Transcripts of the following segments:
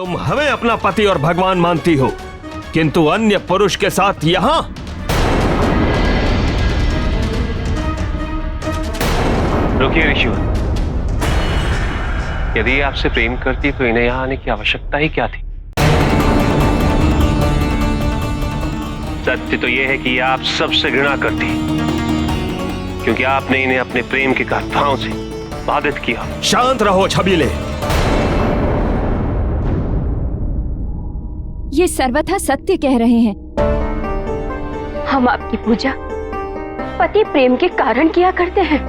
तुम हमें अपना पति और भगवान मानती हो, किंतु अन्य पुरुष के साथ यहां। रुकिए ऋषिवर, यदि आपसे प्रेम करती तो इन्हें यहां आने की आवश्यकता ही क्या थी? सत्य तो यह है कि आप सबसे घृणा करती, क्योंकि आपने इन्हें अपने प्रेम की गाथाओं से बाधित किया। शांत रहो छबीले। ये सर्वथा सत्य कह रहे हैं। हम आपकी पूजा पति प्रेम के कारण किया करते हैं,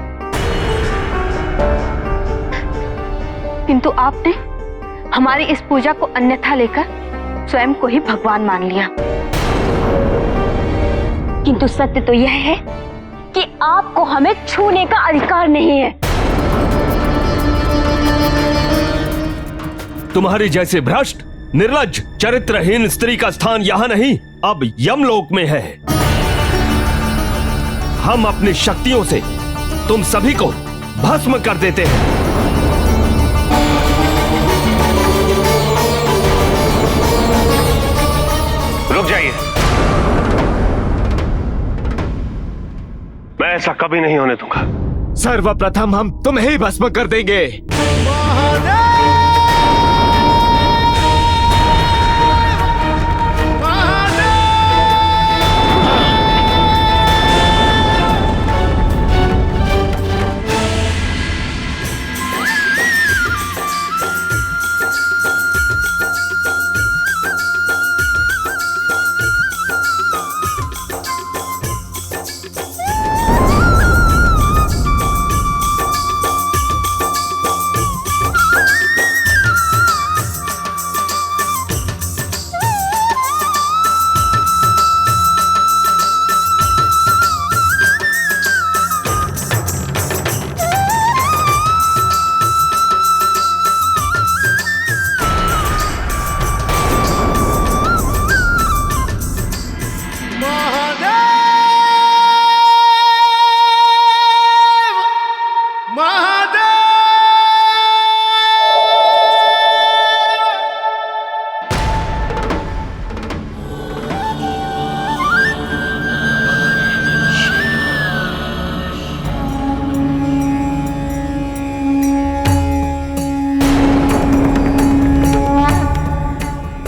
किंतु आपने हमारी इस पूजा को अन्यथा लेकर स्वयं को ही भगवान मान लिया। किंतु सत्य तो यह है कि आपको हमें छूने का अधिकार नहीं है। तुम्हारी जैसे भ्रष्ट, निर्लज्ज, चरित्रहीन स्त्री का स्थान यहां नहीं, अब यमलोक में है। हम अपनी शक्तियों से तुम सभी को भस्म कर देते हैं। रुक जाइए, मैं ऐसा कभी नहीं होने दूंगा। सर्वप्रथम हम तुम्हें ही भस्म कर देंगे।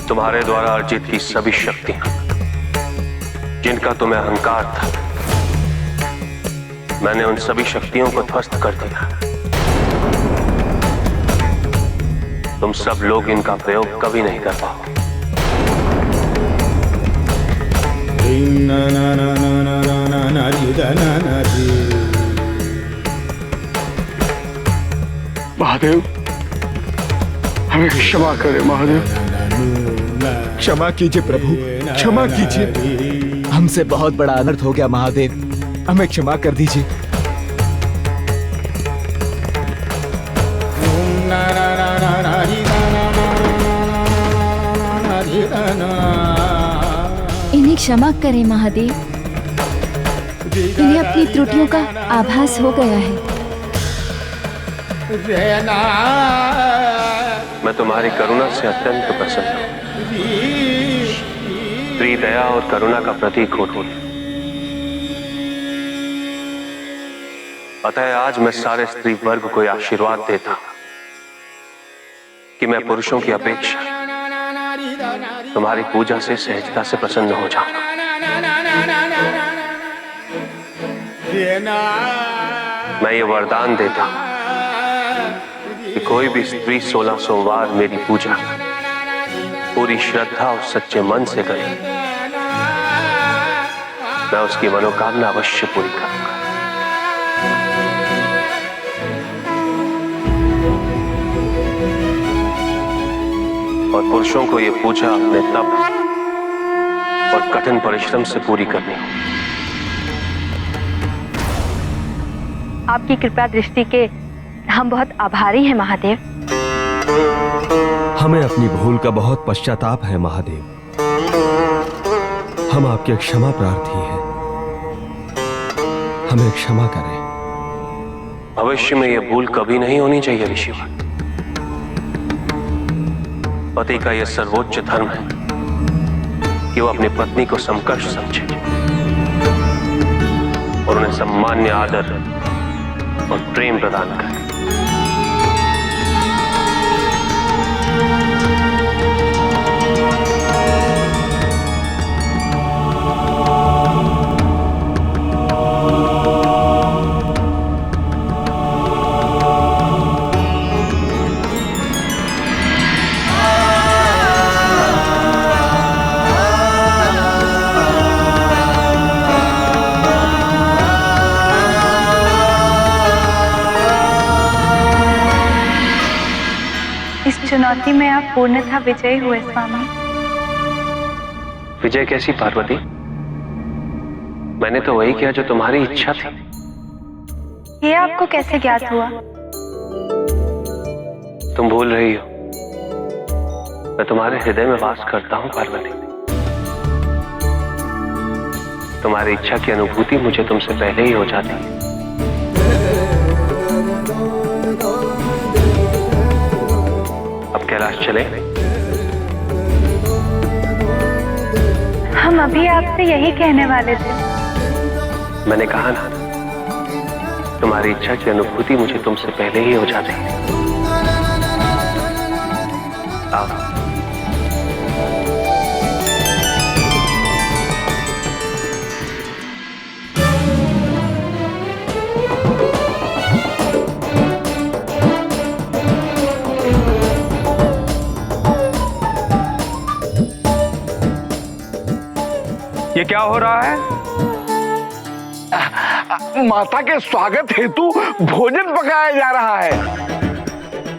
तुम्हारे द्वारा अर्जित की सभी शक्तियां, जिनका तुम्हें अहंकार था, मैंने उन सभी शक्तियों को ध्वस्त कर दिया। तुम सब लोग इनका प्रयोग कभी नहीं कर पाओ। महादेव, हमें क्षमा करें महादेव। क्षमा कीजिए प्रभु, क्षमा कीजिए। हमसे बहुत बड़ा अनर्थ हो गया महादेव, हमें क्षमा कर दीजिए। इन्हें क्षमा करें महादेव, इन्हें अपनी त्रुटियों का आभास हो गया है। मैं तुम्हारी करुणा से अत्यंत प्रसन्न हूं। स्त्री दया और करुणा का प्रतीक होती है। अतः आज मैं सारे स्त्री वर्ग को आशीर्वाद देता हूं कि मैं पुरुषों की अपेक्षा तुम्हारी पूजा से सहजता से प्रसन्न हो जाऊंगा। मैं ये वरदान देता हूं कि कोई भी स्त्री 16 सोमवार मेरी पूजा पूरी श्रद्धा और सच्चे मन से करे, मैं उसकी मनोकामना अवश्य पूरी करूंगा। और पुरुषों को यह पूजा अपने तप और कठिन परिश्रम से पूरी करनी होगी। आपकी कृपा दृष्टि के हम बहुत आभारी हैं महादेव। हमें अपनी भूल का बहुत पश्चाताप है महादेव। हम आपके क्षमा प्रार्थी हैं, हमें क्षमा करें। भविष्य में यह भूल कभी नहीं होनी चाहिए ऋषिवर। पति का यह सर्वोच्च धर्म है कि वो अपनी पत्नी को समकक्ष समझे और उन्हें सम्मान्य आदर और प्रेम प्रदान करे। इस चुनौती में आप पूर्णतः विजयी हुए स्वामी। विजय कैसी पार्वती? मैंने तो वही किया जो तुम्हारी इच्छा थी। ये आपको कैसे ज्ञात हुआ? तुम भूल रही हो, मैं तुम्हारे हृदय में वास करता हूं पार्वती। तुम्हारी इच्छा की अनुभूति मुझे तुमसे पहले ही हो जाती है। अब कैलाश चले? हम अभी आपसे यही कहने वाले थे। मैंने कहा ना, तुम्हारी इच्छा की अनुभूति मुझे तुमसे पहले ही हो जाती है। आओ। ये क्या हो रहा है? माता के स्वागत हेतु भोजन पकाया जा रहा है।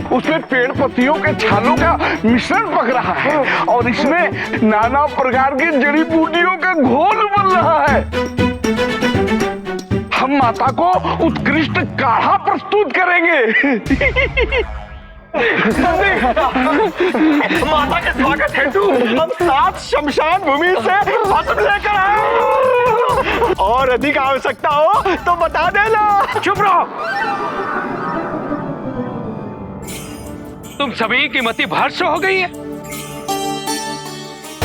उसमें पेड़ पत्तियों के छालों का मिश्रण पक रहा है और इसमें नाना प्रकार की जड़ी बूटियों का घोल बन रहा है। हम माता को उत्कृष्ट काढ़ा प्रस्तुत करेंगे। माता के स्वागत हेतु हम 7 शमशान भूमि से भस्म लेकर आए। और अधिक आवश्यकता हो तो बता देना। चुप रहो। तुम सभी की मति भ्रष्ट हो गई है।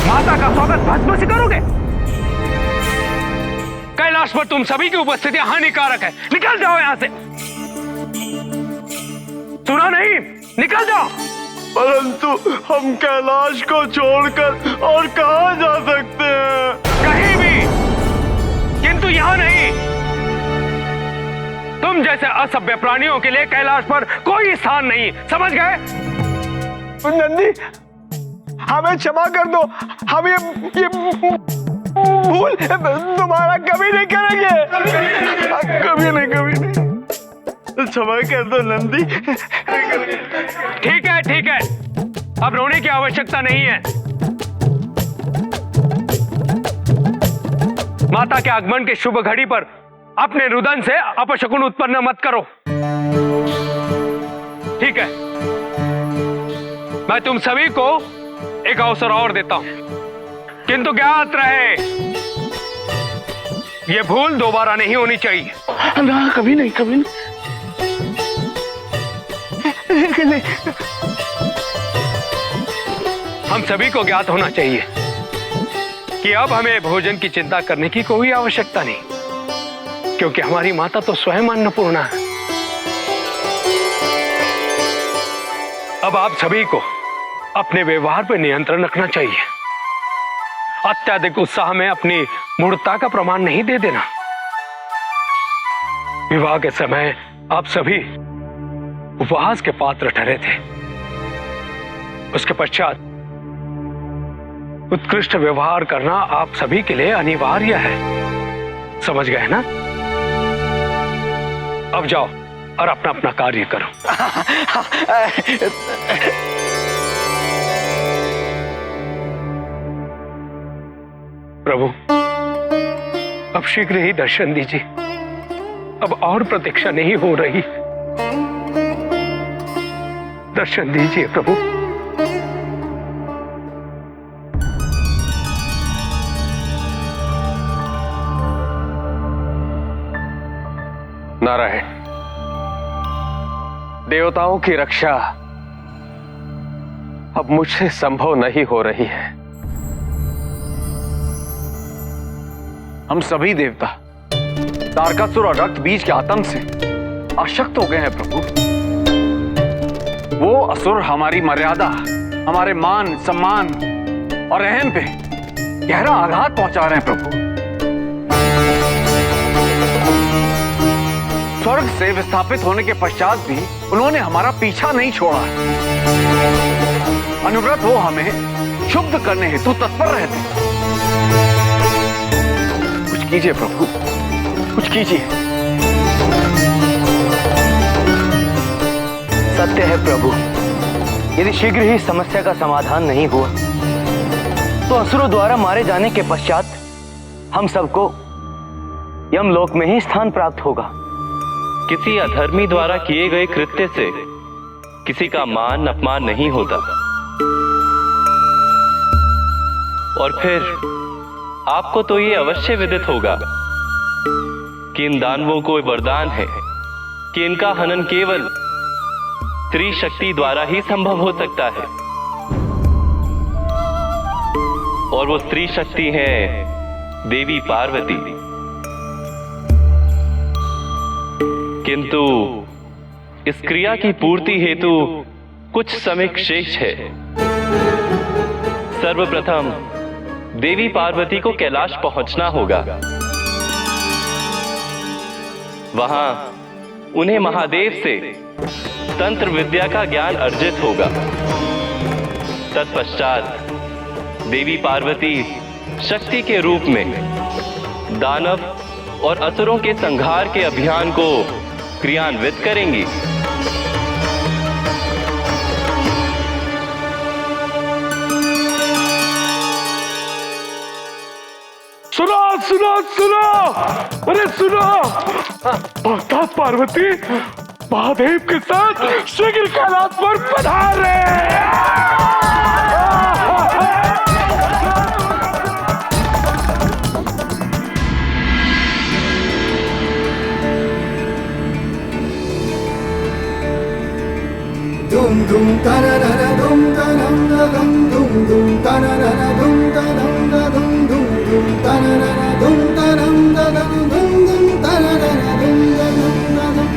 माता का स्वागत भस्म से करोगे? कैलाश पर तुम सभी की उपस्थिति हानिकारक है। निकल जाओ यहां से। सुना नहीं? निकल जाओ। परंतु हम कैलाश को छोड़कर और कहां जा सकते हैं? कहीं भी, किंतु यहां नहीं। तुम जैसे असभ्य प्राणियों के लिए कैलाश पर कोई स्थान नहीं, समझ गए? नंदी, हमें क्षमा कर दो। हम ये भूल तुम्हारा कभी नहीं करेंगे। कभी नहीं, कभी नहीं। क्षमा कर दो नंदी। ठीक है, ठीक है। अब रोने की आवश्यकता नहीं है। माता के आगमन के शुभ घड़ी पर अपने रुदन से अपशकुन उत्पन्न मत करो। ठीक है, मैं तुम सभी को एक अवसर और देता हूं, किंतु ज्ञात रहे यह भूल दोबारा नहीं होनी चाहिए। ना, कभी नहीं, कभी नहीं। हम सभी को ज्ञात होना चाहिए कि अब हमें भोजन की चिंता करने की कोई आवश्यकता नहीं, क्योंकि हमारी माता तो स्वयं अन्नपूर्णा है। अब आप सभी को अपने व्यवहार पर नियंत्रण रखना चाहिए। अत्यधिक उत्साह में अपनी मूर्खता का प्रमाण नहीं दे देना। विवाह के समय आप सभी उपहास के पात्र ठहरे थे। उसके पश्चात उत्कृष्ट व्यवहार करना आप सभी के लिए अनिवार्य है। समझ गए ना? अब जाओ और अपना अपना कार्य करो। प्रभु, अब शीघ्र ही दर्शन दीजिए। अब और प्रतीक्षा नहीं हो रही। दर्शन दीजिए प्रभु। नारायण, देवताओं की रक्षा अब मुझसे संभव नहीं हो रही है। हम सभी देवता तारकासुर और रक्त बीज के आतंक से अशक्त हो गए हैं प्रभु। वो असुर हमारी मर्यादा, हमारे मान सम्मान और अहम पे गहरा आघात पहुंचा रहे हैं प्रभु। स्वर्ग से विस्थापित होने के पश्चात भी उन्होंने हमारा पीछा नहीं छोड़ा। अनुव्रत वो हमें शुद्ध करने हेतु तत्पर रहते। कुछ कीजिए प्रभु, कुछ कीजिए। सत्य है प्रभु, यदि शीघ्र ही समस्या का समाधान नहीं हुआ तो असुरों द्वारा मारे जाने के पश्चात हम सबको यमलोक में ही स्थान प्राप्त होगा। किसी अधर्मी द्वारा किए गए कृत्य से किसी का मान अपमान नहीं होता। और फिर आपको तो ये अवश्य विदित होगा कि इन दानवों को वरदान है कि इनका हनन केवल स्त्री शक्ति द्वारा ही संभव हो सकता है। और वो स्त्री शक्ति है देवी पार्वती। किंतु इस क्रिया की पूर्ति हेतु कुछ समय शेष है। सर्वप्रथम देवी पार्वती को कैलाश पहुंचना होगा। वहां उन्हें महादेव से तंत्र विद्या का ज्ञान अर्जित होगा। तत्पश्चात देवी पार्वती शक्ति के रूप में दानव और असुरों के संहार के अभियान को क्रियान्वित करेंगी। सुनो सुनो सुनो, अरे सुनो, माता पार्वती महादेव के साथ शीघ्र कैलाश पर पधार रहे। Dum dum da da da da dum da dum da dum dum dum da da da da dum da dum da dum dum dum da da da da dum da dum da dum dum dum da da da da dum da dum da dum.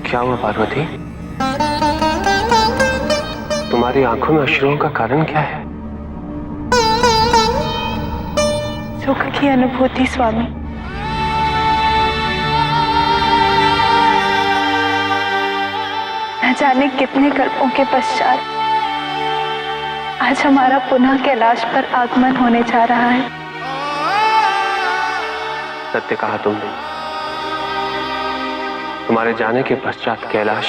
क्या हुआ पार्वती? तुम्हारी आंखों में अश्रुओं का कारण क्या है? सुख की अनुभूति स्वामी। न जाने कितने कल्पों के पश्चात आज हमारा पुनः कैलाश पर आगमन होने जा रहा है। सत्य कहा तुमने। तुम्हारे जाने के पश्चात कैलाश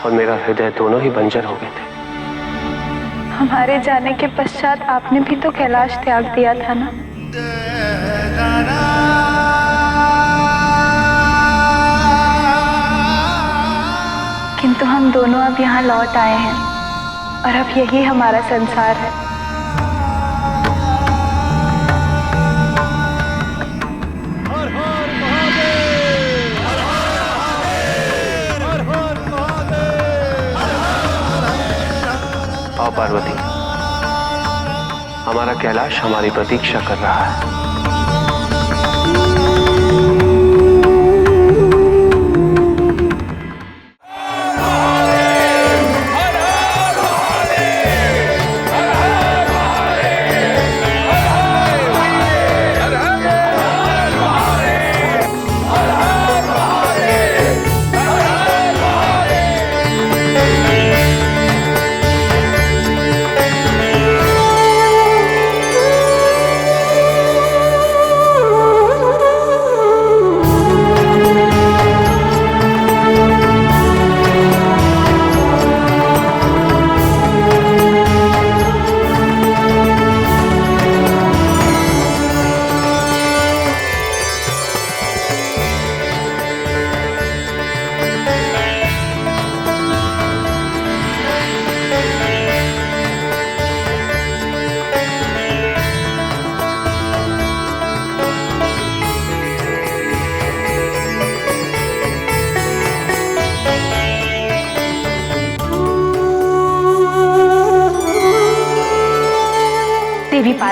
और मेरा हृदय दोनों ही बंजर हो गए थे। हमारे जाने के पश्चात आपने भी तो कैलाश त्याग दिया था ना। किंतु हम दोनों अब यहाँ लौट आए हैं और अब यही हमारा संसार है। आओ पार्वती, हमारा कैलाश हमारी प्रतीक्षा कर रहा है।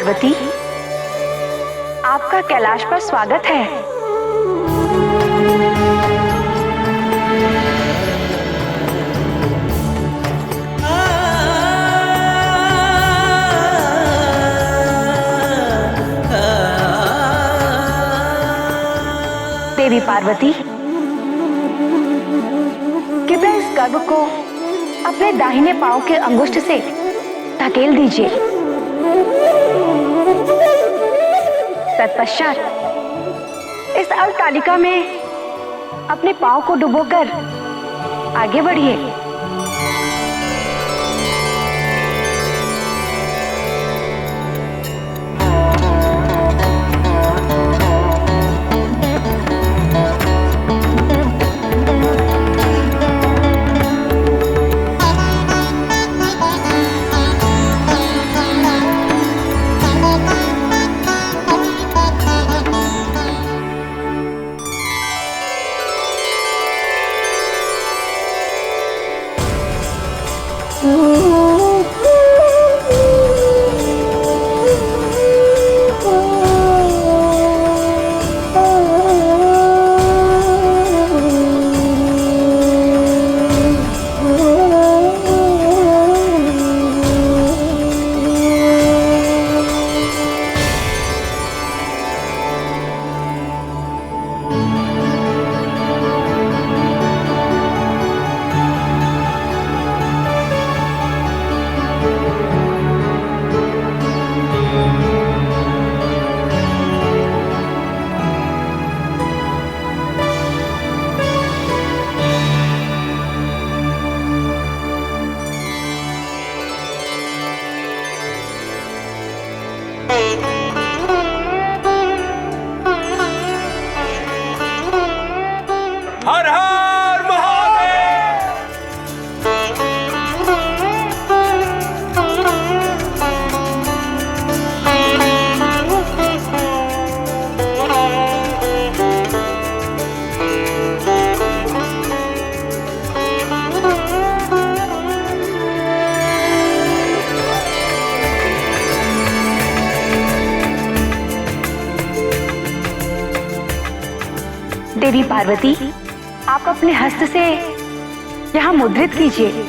पार्वती, आपका कैलाश पर स्वागत है। देवी पार्वती, कृपया इस गर्भ को अपने दाहिने पांव के अंगुष्ठ से धकेल दीजिए। तत्पश्चात इस अल्पतालिका में अपने पांव को डुबोकर आगे बढ़िए। हर हर महादेव। देवी पार्वती, आप अपने हस्त से यहाँ मुद्रित कीजिए।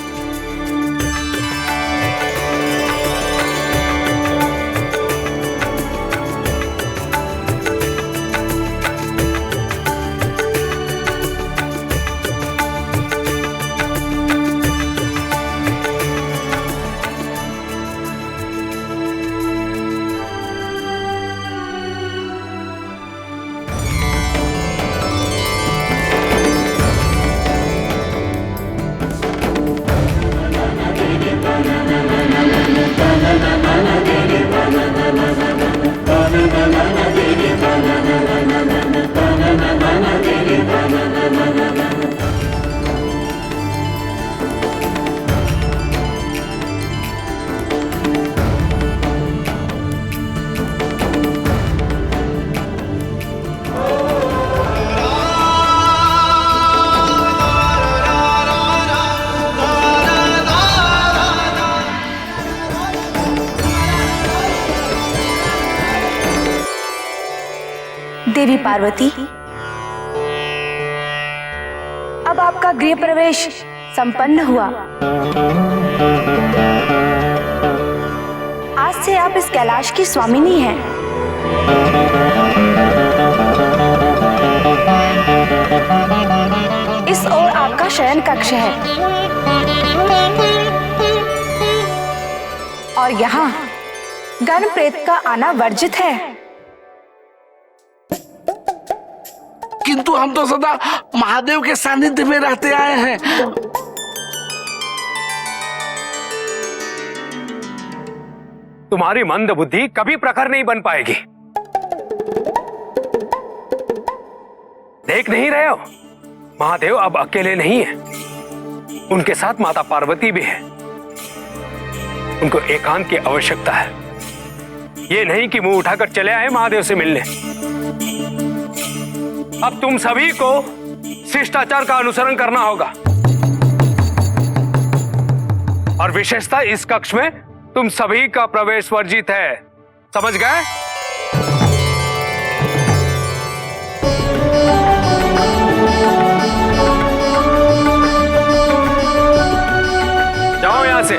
देवी पार्वती, अब आपका गृह प्रवेश संपन्न हुआ। आज से आप इस कैलाश की स्वामिनी हैं। इस ओर आपका शयन कक्ष है और यहाँ गण प्रेत का आना वर्जित है। किंतु हम तो सदा महादेव के सानिध्य में रहते आए हैं। तुम्हारी मंद बुद्धि कभी प्रखर नहीं बन पाएगी। देख नहीं रहे हो, महादेव अब अकेले नहीं है, उनके साथ माता पार्वती भी है। उनको एकांत की आवश्यकता है। ये नहीं कि मुंह उठाकर चले आए महादेव से मिलने। अब तुम सभी को शिष्टाचार का अनुसरण करना होगा और विशेषतः इस कक्ष में तुम सभी का प्रवेश वर्जित है। समझ गए? जाओ यहां से।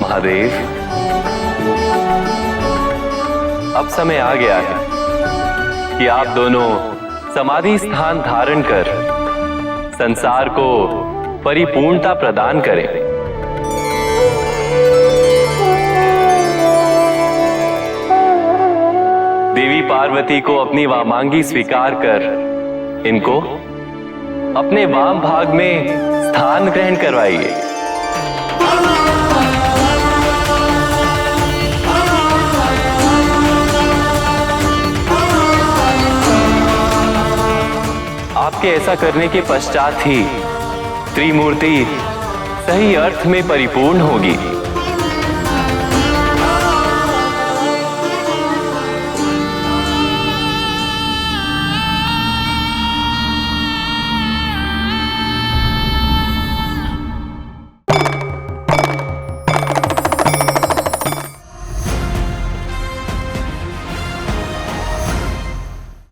महादेव, अब समय आ गया है कि आप दोनों समाधि स्थान धारण कर संसार को परिपूर्णता प्रदान करें। देवी पार्वती को अपनी वामांगी स्वीकार कर इनको अपने वाम भाग में स्थान ग्रहण करवाइए। आपके ऐसा करने के पश्चात ही त्रिमूर्ति सही अर्थ में परिपूर्ण होगी।